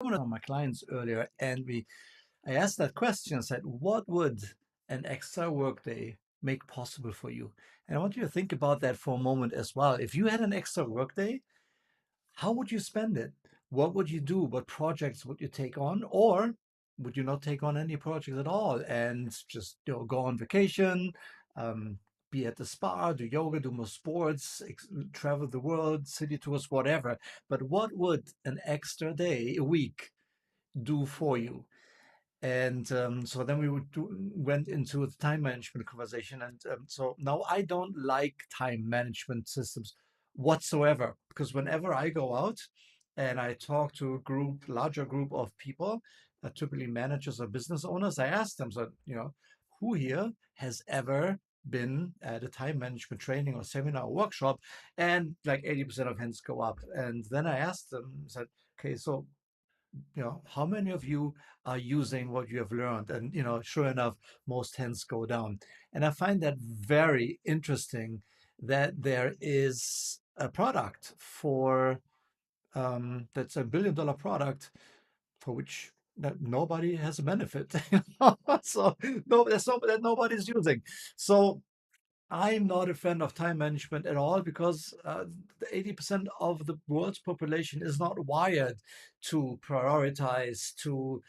one of my clients earlier, and I asked that question. I said, "What would an extra workday make possible for you?" And I want you to think about that for a moment as well. If you had an extra workday, how would you spend it? What would you do? What projects would you take on? Or would you not take on any projects at all and just go on vacation, um, be at the spa, do yoga, do more sports, travel the world, city tours, whatever. But what would an extra day a week do for you? And so then went into the time management conversation. And so now I don't like time management systems whatsoever, because whenever I go out and I talk to a larger group of people, typically managers or business owners, I ask them, so, who here has ever been at a time management training or seminar or workshop? And like 80% of hands go up. And then I asked them, said, okay, so how many of you are using what you have learned? And, sure enough, most hands go down. And I find that very interesting that there is a product that's $1 billion product for which that nobody has a benefit. So no, that nobody's using. So I'm not a fan of time management at all, because the 80% of the world's population is not wired to prioritize, to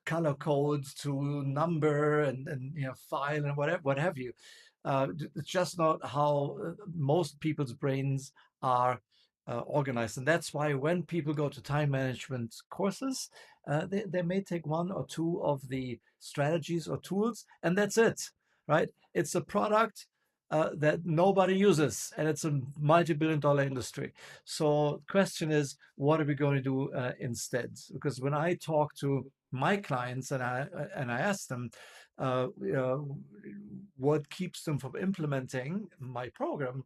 color codes, to number and file and whatever, what have you. It's just not how most people's brains are organized. And that's why when people go to time management courses, they may take one or two of the strategies or tools, and that's it, right? It's a product that nobody uses, and it's a multi-billion-dollar industry. So the question is, what are we going to do instead? Because when I talk to my clients and I ask them, what keeps them from implementing my program,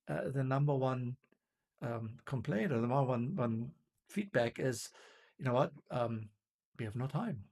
the number one complaint, or the number one feedback is, you know what, we have no time.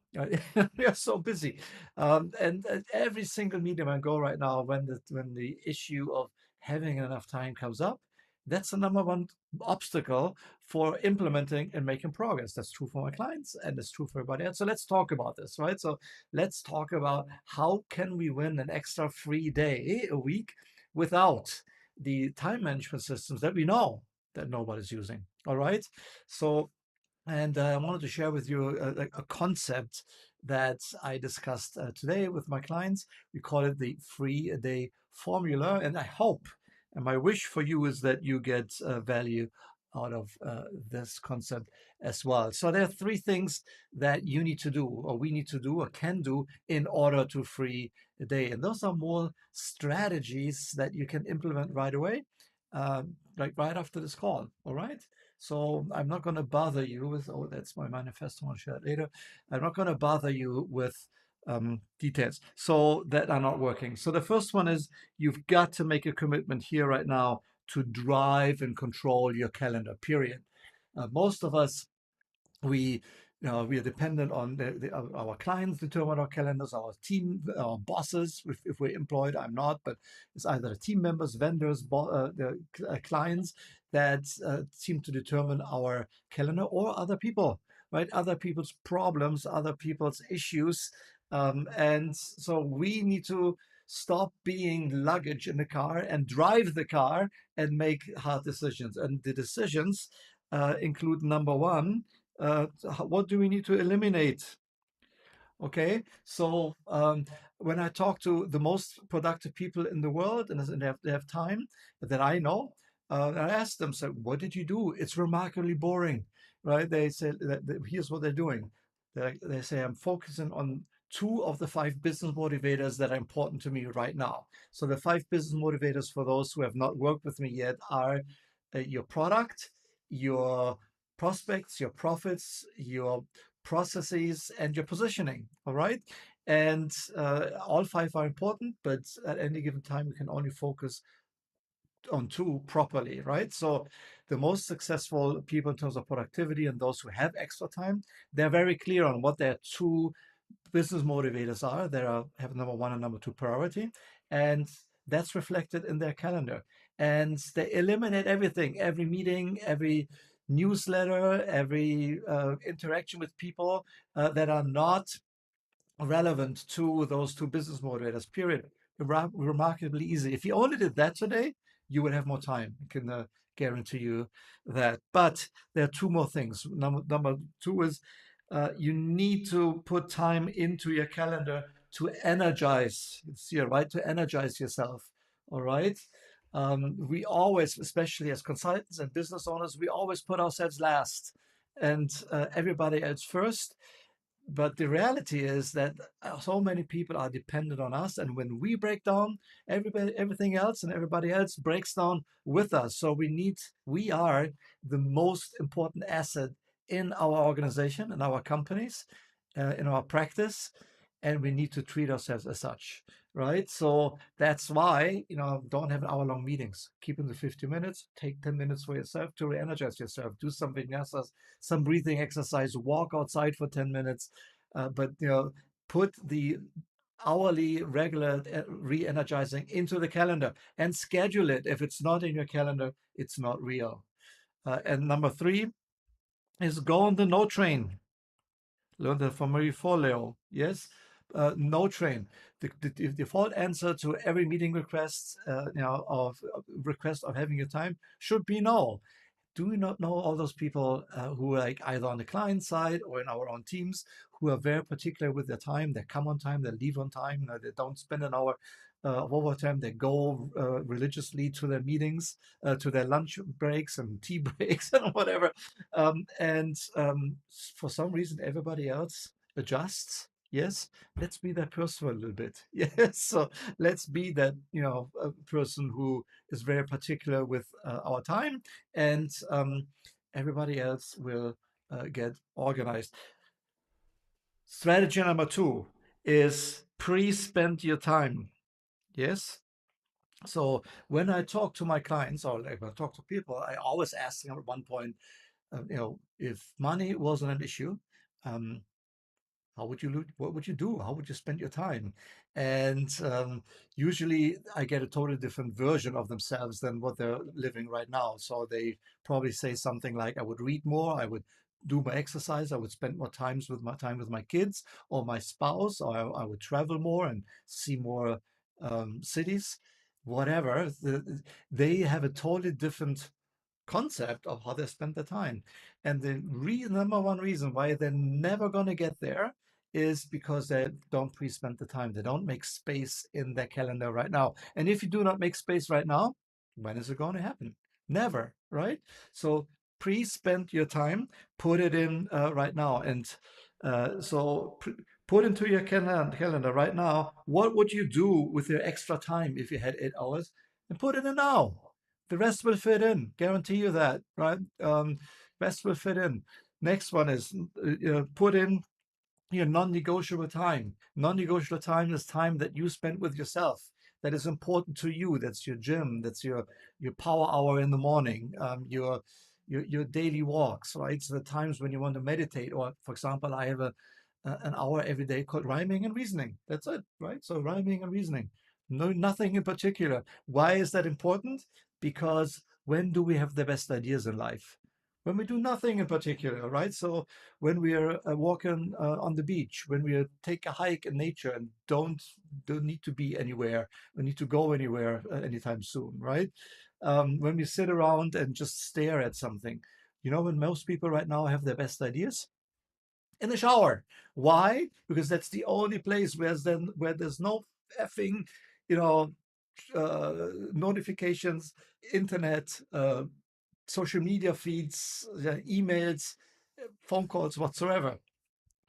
We are so busy, and at every single meeting I go right now, when the issue of having enough time comes up, that's the number one obstacle for implementing and making progress. That's true for my clients, and it's true for everybody else. So let's talk about this, right? So let's talk about how can we win an extra free day a week without the time management systems that we know that nobody's using. All right. So, and I wanted to share with you a concept that I discussed today with my clients. We call it the free a day formula. And I hope, and my wish for you is that you get value out of this concept as well. So there are three things that you need to do, or we need to do, or can do in order to free a day. And those are more strategies that you can implement right away, like right after this call. All right. So I'm not going to bother you with, oh, that's my manifesto, I'll share it later. I'm not going to bother you with details so that are not working. So the first one is, you've got to make a commitment here right now to drive and control your calendar, period. Most of us, we we are dependent on our clients determine our calendars, our team, our bosses. If we're employed, I'm not, but it's either the team members, vendors, the clients that seem to determine our calendar, or other people, right? Other people's problems, other people's issues. And so we need to stop being luggage in the car and drive the car and make hard decisions. And the decisions include, number one, what do we need to eliminate? Okay, so when I talk to the most productive people in the world, and they have time that I know, I ask them, so what did you do? It's remarkably boring, right? They say here's what they're doing. They say, I'm focusing on two of the five business motivators that are important to me right now. So the five business motivators, for those who have not worked with me yet, are your product, your prospects, your profits, your processes, and your positioning. All right. And all five are important, but at any given time, you can only focus on two properly, right? So the most successful people in terms of productivity, and those who have extra time, they're very clear on what their two business motivators are. Have number one and number two priority, and that's reflected in their calendar. And they eliminate everything, every meeting, every newsletter, every interaction with people that are not relevant to those two business motivators, period. Remarkably easy. If you only did that today, you would have more time. I can guarantee you that. But there are two more things. Number two is you need to put time into your calendar to energize. It's here, right? To energize yourself. All right. We always, especially as consultants and business owners, we always put ourselves last and everybody else first. But the reality is that so many people are dependent on us, and when we break down, everything else and everybody else breaks down with us. So we are the most important asset in our organization, in our companies, in our practice, and we need to treat ourselves as such, right? So that's why, don't have hour-long meetings. Keep them to 50 minutes. Take 10 minutes for yourself to re-energize yourself. Do something else, some breathing exercise. Walk outside for 10 minutes. But put the hourly regular re-energizing into the calendar and schedule it. If it's not in your calendar, it's not real. And number three is go on the no train. Learn that from Marie Forleo. Yes, no train. The default answer to every meeting request, of request of having your time should be no. Do we not know all those people who are like either on the client side or in our own teams who are very particular with their time? They come on time, they leave on time, they don't spend an hour of overtime. They go religiously to their meetings, to their lunch breaks and tea breaks and whatever. And for some reason, everybody else adjusts. Yes, let's be that person for a little bit. Yes, so let's be that person who is very particular with our time, and everybody else will get organized. Strategy number two is pre-spend your time. Yes. So when I talk to my clients or like when I talk to people, I always ask them at one point, if money wasn't an issue, um, how would you look? What would you do? How would you spend your time? And usually I get a totally different version of themselves than what they're living right now. So they probably say something like, I would read more, I would do my exercise, I would spend more time with my kids or my spouse, or I would travel more and see more cities, whatever. They have a totally different concept of how they spend their time. And the number one reason why they're never going to get there is because they don't pre-spend the time. They don't make space in their calendar right now. And if you do not make space right now, when is it going to happen? Never, right? So pre-spend your time, put it in right now. And put into your calendar right now, what would you do with your extra time if you had 8 hours? And put it in now. The rest will fit in. Guarantee you that, right? Rest will fit in. Next one is put in your non-negotiable time. Non-negotiable time is time that you spend with yourself. That is important to you. That's your gym. That's your power hour in the morning. Your daily walks, right? So the times when you want to meditate, or for example, I have an hour every day called rhyming and reasoning. That's it, right? So rhyming and reasoning. No, nothing in particular. Why is that important? Because when do we have the best ideas in life? When we do nothing in particular, right? So when we are walking on the beach, when we take a hike in nature and don't need to be anywhere, we need to go anywhere anytime soon, right? When we sit around and just stare at something, when most people right now have their best ideas in the shower. Why? Because that's the only place where there's no effing, you know, notifications, internet, social media feeds, emails, phone calls, whatsoever.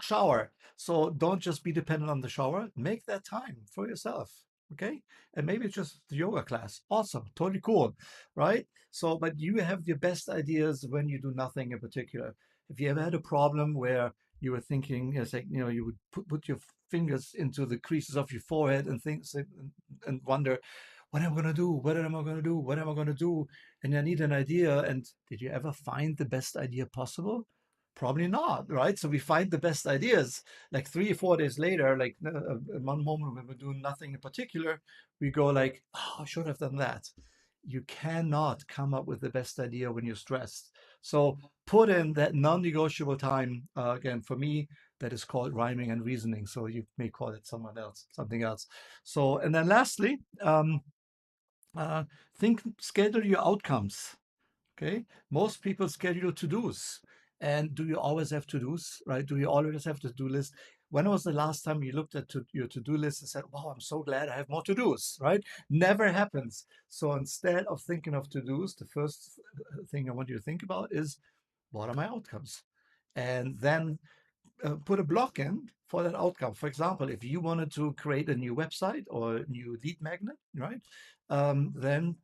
Shower. So don't just be dependent on the shower. Make that time for yourself. Okay. And maybe it's just the yoga class. Awesome. Totally cool. Right. So, but you have your best ideas when you do nothing in particular. If you ever had a problem where you were thinking, it's like, you would put your fingers into the creases of your forehead and things and wonder, what am I going to do? What am I going to do? What am I going to do? And I need an idea. And did you ever find the best idea possible? Probably not, right? So we find the best ideas like 3 or 4 days later, like one moment when we're doing nothing in particular, we go like, oh, I should have done that. You cannot come up with the best idea when you're stressed. So put in that non-negotiable time. Again, for me, that is called rhyming and reasoning. So you may call it someone else, something else. So, and then lastly, uh, schedule your outcomes. Okay, most people schedule to-dos. And do you always have to-dos, right? Do you always have to-do list? When was the last time you looked at your to-do list and said, wow, I'm so glad I have more to-dos, right? Never happens. So instead of thinking of to-dos, the first thing I want you to think about is, what are my outcomes? And then put a block in for that outcome. For example, if you wanted to create a new website or a new lead magnet, right? Then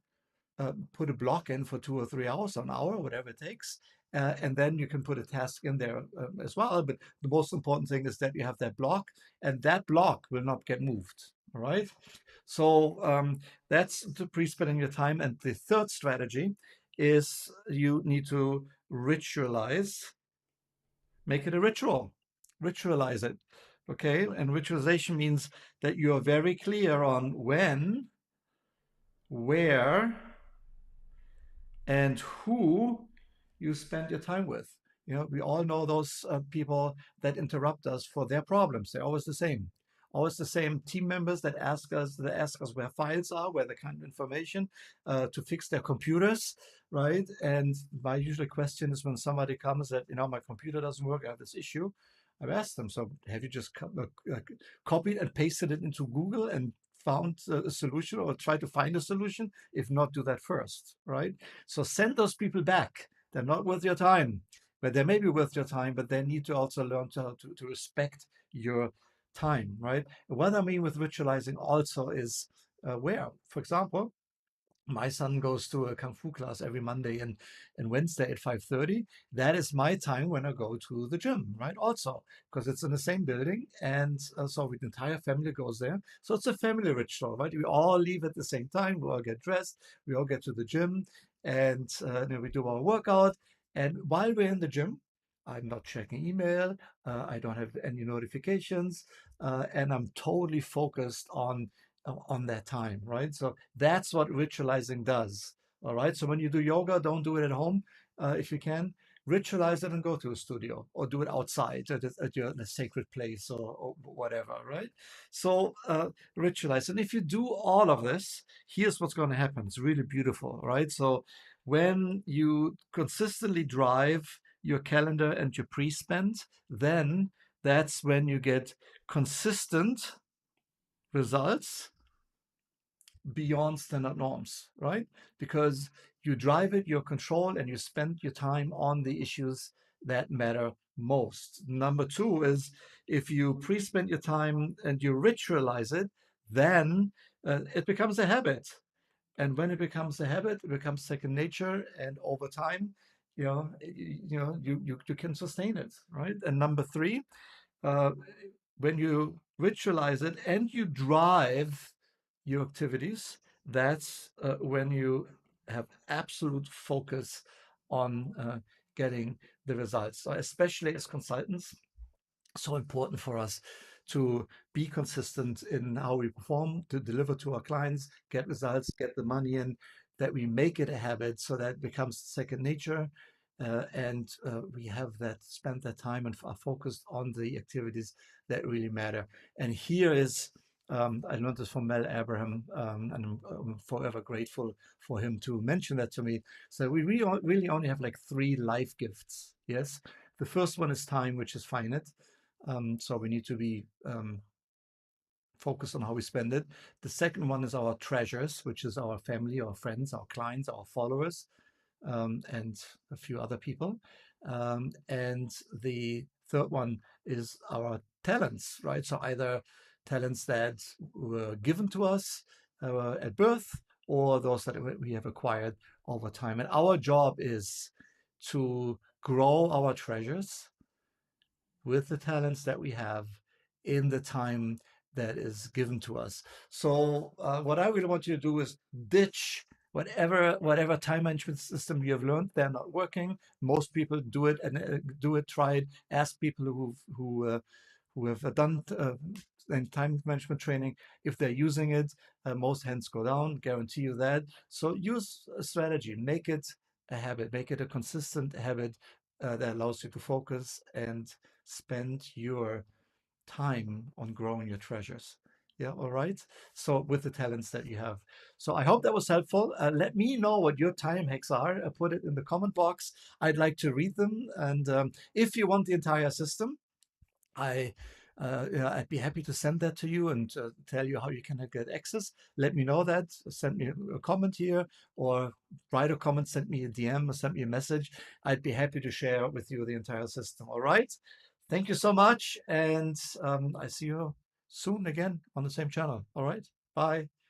put a block in for 2 or 3 hours, an hour, whatever it takes. And then you can put a task in there as well. But the most important thing is that you have that block, and that block will not get moved. All right. So that's the pre-spending your time. And the third strategy is you need to ritualize, make it a ritual, ritualize it. Okay. And ritualization means that you are very clear on when, where, and who you spend your time with. You know, we all know those people that interrupt us for their problems. They're always the same team members that ask us where files are, where the kind of information to fix their computers, right? And my usual question is when somebody comes that, you know, my computer doesn't work, I have this issue. I've asked them, so have you just copied and pasted it into Google and found a solution, or try to find a solution? If not, do that first, right? So send those people back. They're not worth your time, but they may be worth your time, but they need to also learn to respect your time, right? What I mean with ritualizing also is where, for example, my son goes to a kung fu class every Monday and Wednesday at 5:30. That is my time when I go to the gym, right? Also, because it's in the same building. And so the entire family goes there. So it's a family ritual, right? We all leave at the same time. We all get dressed. We all get to the gym and then we do our workout. And while we're in the gym, I'm not checking email. I don't have any notifications. And I'm totally focused on that time, right? So that's what ritualizing does. All right. So when you do yoga, don't do it at home if you can. Ritualize it and go to a studio or do it outside at your sacred place or whatever, right? So ritualize. And if you do all of this, here's what's going to happen. It's really beautiful, right? So when you consistently drive your calendar and your pre-spend, then that's when you get consistent results beyond standard norms, right? Because you drive it, you control, and you spend your time on the issues that matter most. Number two is if you pre-spend your time and you ritualize it, then it becomes a habit. And when it becomes a habit, it becomes second nature. And over time, you can sustain it, right? And number three, uh, when you ritualize it and you drive your activities, that's when you have absolute focus on getting the results. So especially as consultants, so important for us to be consistent in how we perform, to deliver to our clients, get results, get the money in, that we make it a habit so that it becomes second nature. And we have that spent that time and are focused on the activities that really matter. And here is, I learned this from Mel Abraham, and I'm forever grateful for him to mention that to me. So we really only have like three life gifts. Yes. The first one is time, which is finite. So we need to be focused on how we spend it. The second one is our treasures, which is our family, our friends, our clients, our followers, and a few other people. And the third one is our talents, right? So either talents that were given to us at birth or those that we have acquired over time. And our job is to grow our treasures with the talents that we have in the time that is given to us. So what I really want you to do is ditch whatever time management system you have learned. They're not working. Most people do it and try it. Ask people who have done time management training if they're using it. Most hands go down. Guarantee you that. So use a strategy. Make it a habit, make it a consistent habit that allows you to focus and spend your time on growing your treasures. Yeah, all right. So with the talents that you have. So I hope that was helpful. Let me know what your time hacks are. Put it in the comment box. I'd like to read them. And if you want the entire system, I yeah, I'd be happy to send that to you and tell you how you can get access. Let me know that. Send me a comment here or write a comment, send me a DM or send me a message. I'd be happy to share with you the entire system. All right. Thank you so much. And I see you soon again on the same channel. All right. Bye.